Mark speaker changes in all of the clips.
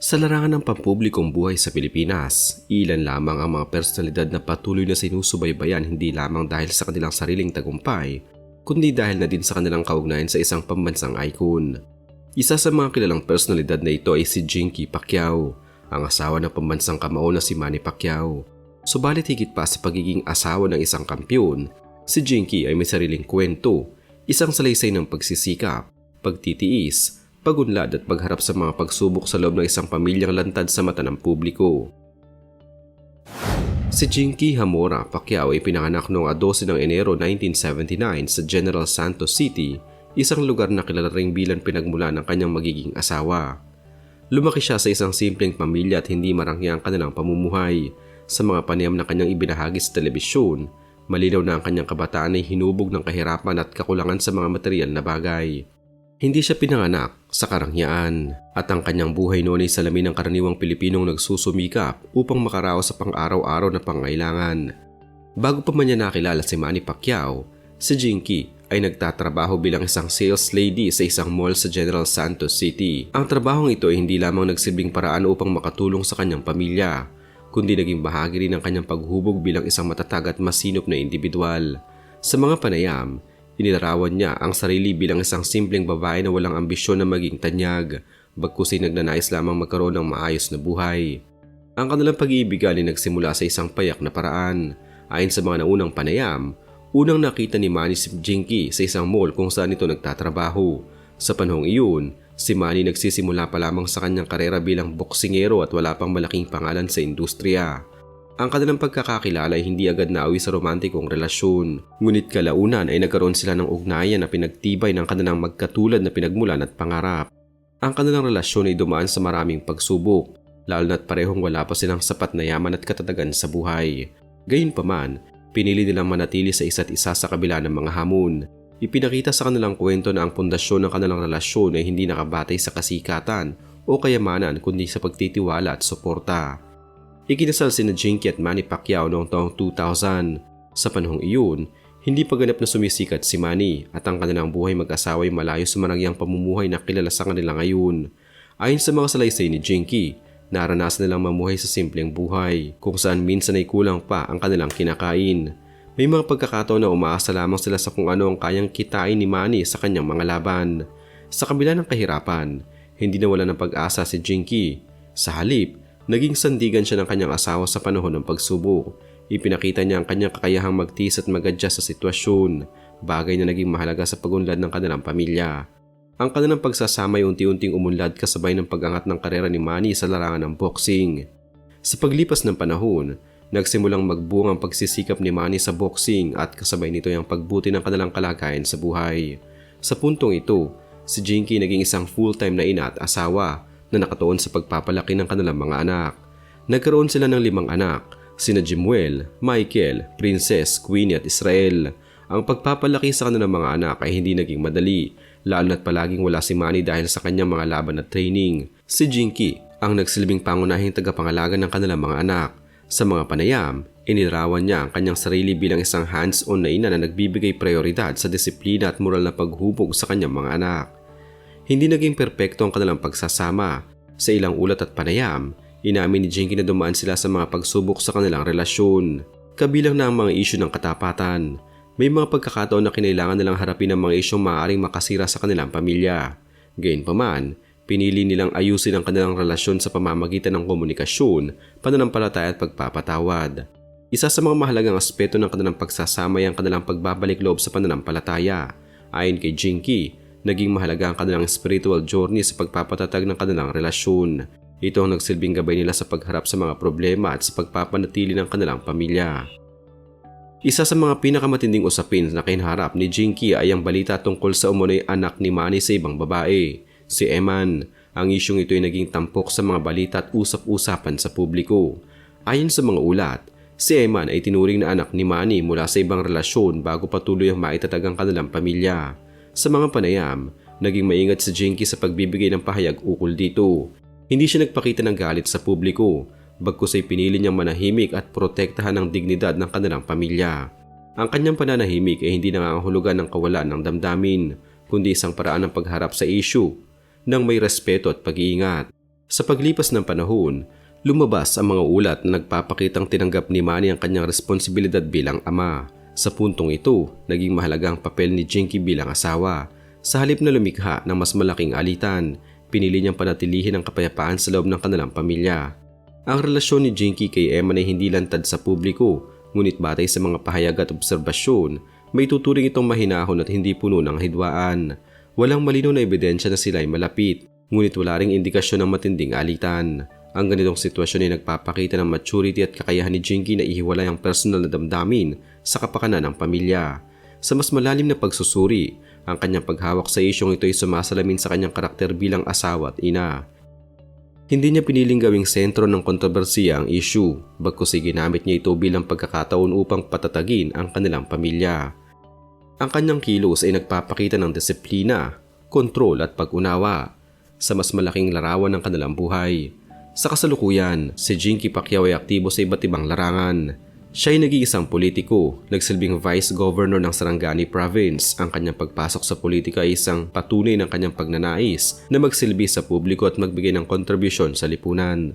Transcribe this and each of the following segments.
Speaker 1: Sa larangan ng pampublikong buhay sa Pilipinas, ilan lamang ang mga personalidad na patuloy na sinusubaybayan hindi lamang dahil sa kanilang sariling tagumpay, kundi dahil na din sa kanilang kaugnayan sa isang pambansang icon. Isa sa mga kilalang personalidad na ito ay si Jinky Pacquiao, ang asawa ng pambansang kamao na si Manny Pacquiao. Subalit higit pa sa pagiging asawa ng isang kampiyon, si Jinky ay may sariling kwento, isang salaysay ng pagsisikap, pagtitiis, pagunlad at pagharap sa mga pagsubok sa loob ng isang pamilyang lantad sa mata ng publiko. Si Jinky Hamora Pacquiao ay pinanganak noong 12 ng Enero 1979 sa General Santos City, isang lugar na kilala ring bilang pinagmula ng kanyang magiging asawa. Lumaki siya sa isang simpleng pamilya at hindi marangya ang kanilang pamumuhay. Sa mga panayam na kanyang ibinahagi sa telebisyon, malinaw na ang kanyang kabataan ay hinubog ng kahirapan at kakulangan sa mga material na bagay. Hindi siya pinanganak sa karangyaan at ang kanyang buhay noon ay salamin ng karaniwang Pilipinong nagsusumikap upang makaraos sa pang-araw-araw na pangailangan. Bago pa man niya nakilala si Manny Pacquiao, si Jinky ay nagtatrabaho bilang isang sales lady sa isang mall sa General Santos City. Ang trabahong ito ay hindi lamang nagsilbing paraan upang makatulong sa kanyang pamilya, kundi naging bahagi rin ng kanyang paghubog bilang isang matatag at masinop na individual. Sa mga panayam, inilarawan niya ang sarili bilang isang simpleng babae na walang ambisyon na maging tanyag, bagkus ay nagnanais lamang magkaroon ng maayos na buhay. Ang kanilang pag-iibigan ay nagsimula sa isang payak na paraan. Ayon sa mga naunang panayam, unang nakita ni Manny si Jinky sa isang mall kung saan ito nagtatrabaho. Sa panahong iyon, si Manny nagsisimula pa lamang sa kanyang karera bilang boksingero at wala pang malaking pangalan sa industriya. Ang kanilang pagkakakilala ay hindi agad nauwi sa romantikong relasyon, ngunit kalaunan ay nagkaroon sila ng ugnayan na pinagtibay ng kanilang magkatulad na pinagmulan at pangarap. Ang kanilang relasyon ay dumaan sa maraming pagsubok, lalo na't parehong wala pa silang sapat na yaman at katatagan sa buhay. Gayunpaman, pinili nilang manatili sa isa't isa sa kabila ng mga hamon. Ipinakita sa kanilang kwento na ang pundasyon ng kanilang relasyon ay hindi nakabatay sa kasikatan o kayamanan kundi sa pagtitiwala at suporta. Ikinasal sina Jinky at Manny Pacquiao noong taong 2000. Sa panahong iyon, hindi pa ganap na sumisikat si Manny at ang kanilang buhay mag-asawa ay malayo sa marangyang pamumuhay na kilala sa kanila ngayon. Ayon sa mga salaysay ni Jinky, naranasan nilang mamuhay sa simpleng buhay kung saan minsan ay kulang pa ang kanilang kinakain. May mga pagkakataon na umaasa lamang sila sa kung ano ang kayang kitain ni Manny sa kanyang mga laban. Sa kabila ng kahirapan, hindi nawala ng pag-asa si Jinky. Sa halip, naging sandigan siya ng kanyang asawa sa panahon ng pagsubok. Ipinakita niya ang kanyang kakayahang magtiis at mag-adjust sa sitwasyon, bagay na naging mahalaga sa pagunlad ng kanilang pamilya. Ang kanilang pagsasama ay unti-unting umunlad kasabay ng pag-angat ng karera ni Manny sa larangan ng boxing. Sa paglipas ng panahon, nagsimulang magbuong ang pagsisikap ni Manny sa boxing at kasabay nito ay ang pagbuti ng kanilang kalagayan sa buhay. Sa puntong ito, si Jinky naging isang full-time na ina at asawa na nakatuon sa pagpapalaki ng kanilang mga anak. Nagkaroon sila ng 5 anak, sina Jimuel, Michael, Princess, Queenie at Israel. Ang pagpapalaki sa kanilang mga anak ay hindi naging madali, lalo na't palaging wala si Manny dahil sa kanyang mga laban at training. Si Jinky ang nagsilbing pangunahing tagapangalaga ng kanilang mga anak. Sa mga panayam, inilarawan niya ang kanyang sarili bilang isang hands-on na ina na nagbibigay prioridad sa disiplina at moral na paghubog sa kanyang mga anak. Hindi naging perpekto ang kanilang pagsasama. Sa ilang ulat at panayam, inamin ni Jinky na dumaan sila sa mga pagsubok sa kanilang relasyon. Kabilang na ang mga isyu ng katapatan. May mga pagkakataon na kinailangan nilang harapin ang mga isyong maaaring makasira sa kanilang pamilya. Gayunpaman, pinili nilang ayusin ang kanilang relasyon sa pamamagitan ng komunikasyon, pananampalataya at pagpapatawad. Isa sa mga mahalagang aspeto ng kanilang pagsasama ay ang kanilang pagbabalik loob sa pananampalataya. Ayon kay Jinky, naging mahalaga ang kanilang spiritual journey sa pagpapatatag ng kanilang relasyon. Ito ang nagsilbing gabay nila sa pagharap sa mga problema at sa pagpapanatili ng kanilang pamilya. Isa sa mga pinakamatinding usapin na kinaharap ni Jinky ay ang balita tungkol sa umunoy anak ni Manny sa ibang babae, si Eman. Ang isyong ito ay naging tampok sa mga balita at usap-usapan sa publiko. Ayon sa mga ulat, si Eman ay tinuring na anak ni Manny mula sa ibang relasyon bago patuloy ang maitatag ang kanilang pamilya. Sa mga panayam, naging maingat si Jinky sa pagbibigay ng pahayag ukol dito. Hindi siya nagpakita ng galit sa publiko, bagkus ay pinili niyang manahimik at protektahan ang dignidad ng kanilang pamilya. Ang kanyang pananahimik ay hindi nangangahulugan ng kawalan ng damdamin, kundi isang paraan ng pagharap sa issue ng may respeto at pag-iingat. Sa paglipas ng panahon, lumabas ang mga ulat na nagpapakitang tinanggap ni Manny ang kanyang responsibilidad bilang ama. Sa puntong ito, naging mahalaga ang papel ni Jinky bilang asawa. Sa halip na lumikha ng mas malaking alitan, pinili niyang panatilihin ang kapayapaan sa loob ng kanilang pamilya. Ang relasyon ni Jinky kay Eman ay hindi lantad sa publiko, ngunit batay sa mga pahayag at obserbasyon, may tuturing itong mahinahon at hindi puno ng hidwaan. Walang malinaw na ebidensya na sila ay malapit, ngunit wala ring indikasyon ng matinding alitan. Ang ganitong sitwasyon ay nagpapakita ng maturity at kakayahan ni Jinky na ihiwalay ang personal na damdamin sa kapakanan ng pamilya. Sa mas malalim na pagsusuri, ang kanyang paghawak sa isyong ito ay sumasalamin sa kanyang karakter bilang asawa at ina. Hindi niya piniling gawing sentro ng kontrobersiya ang issue, bagkus ay ginamit niya ito bilang pagkakataon upang patatagin ang kanilang pamilya. Ang kanyang kilos ay nagpapakita ng disiplina, kontrol at pag-unawa sa mas malaking larawan ng kanilang buhay. Sa kasalukuyan, si Jinky Pacquiao ay aktibo sa iba't ibang larangan. Siya ay naging isang politiko, nagsilbing Vice Governor ng Sarangani Province. Ang kanyang pagpasok sa politika ay isang patunay ng kanyang pagnanais na magsilbi sa publiko at magbigay ng kontribusyon sa lipunan.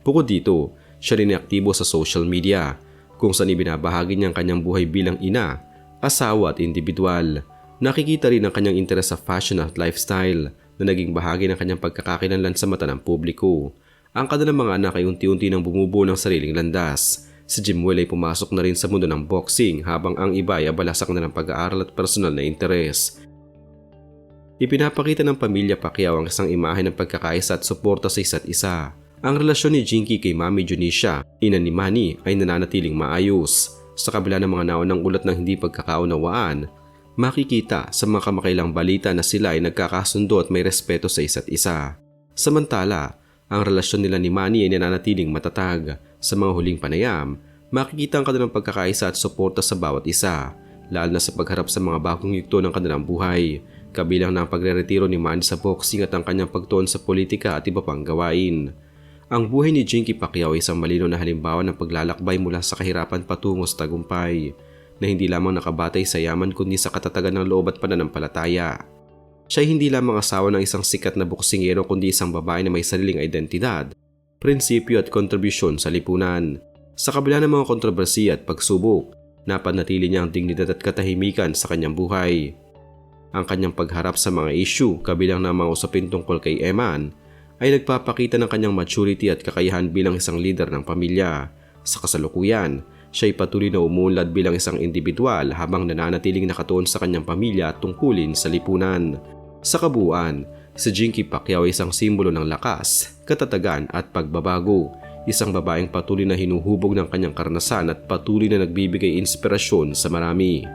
Speaker 1: Bukod dito, siya rin ay aktibo sa social media, kung saan ibinabahagi niya ang kanyang buhay bilang ina, asawa at individual. Nakikita rin ang kanyang interes sa fashion at lifestyle na naging bahagi ng kanyang pagkakakilanlan sa mata ng publiko. Ang kanilang mga anak ay unti-unti nang bumubuo ng sariling landas. Si Jimwell ay pumasok na rin sa mundo ng boxing habang ang iba ay abala sa kanilang pag-aaral at personal na interes. Ipinapakita ng pamilya Pacquiao ang isang imahe ng pagkakaisa at suporta sa isa't isa. Ang relasyon ni Jinky kay Mami Junisha, ina ni Manny, ay nananatiling maayos. Sa kabila ng mga naunang ulat ng hindi pagkakaunawaan, makikita sa mga kamakailang balita na sila ay nagkakasundo at may respeto sa isa't isa. Samantala, ang relasyon nila ni Manny ay nananatiling matatag. Sa mga huling panayam, makikita ang kanilang pagkakaisa at suporta sa bawat isa, lalo na sa pagharap sa mga bagong yugto ng kanilang buhay, kabilang na ang pagre-retiro ni Manny sa boxing at ang kanyang pagtuon sa politika at iba pang gawain. Ang buhay ni Jinky Pacquiao ay isang malinaw na halimbawa ng paglalakbay mula sa kahirapan patungo sa tagumpay, na hindi lamang nakabatay sa yaman kundi sa katatagan ng loob at pananampalataya. Siya ay hindi lamang asawa ng isang sikat na boksingero kundi isang babae na may sariling identidad, prinsipyo at kontribusyon sa lipunan. Sa kabila ng mga kontrobersiya at pagsubok, napanatili niya ang dignidad at katahimikan sa kanyang buhay. Ang kanyang pagharap sa mga issue kabilang ng mga usapin tungkol kay Eman ay nagpapakita ng kanyang maturity at kakayahan bilang isang leader ng pamilya. Sa kasalukuyan, siya ay patuloy na umunlad bilang isang individual habang nananatiling nakatuon sa kanyang pamilya at tungkulin sa lipunan. Sa kabuuan, si Jinky Pacquiao ay isang simbolo ng lakas, katatagan at pagbabago. Isang babaeng patuloy na hinuhubog ng kanyang karanasan at patuloy na nagbibigay inspirasyon sa marami.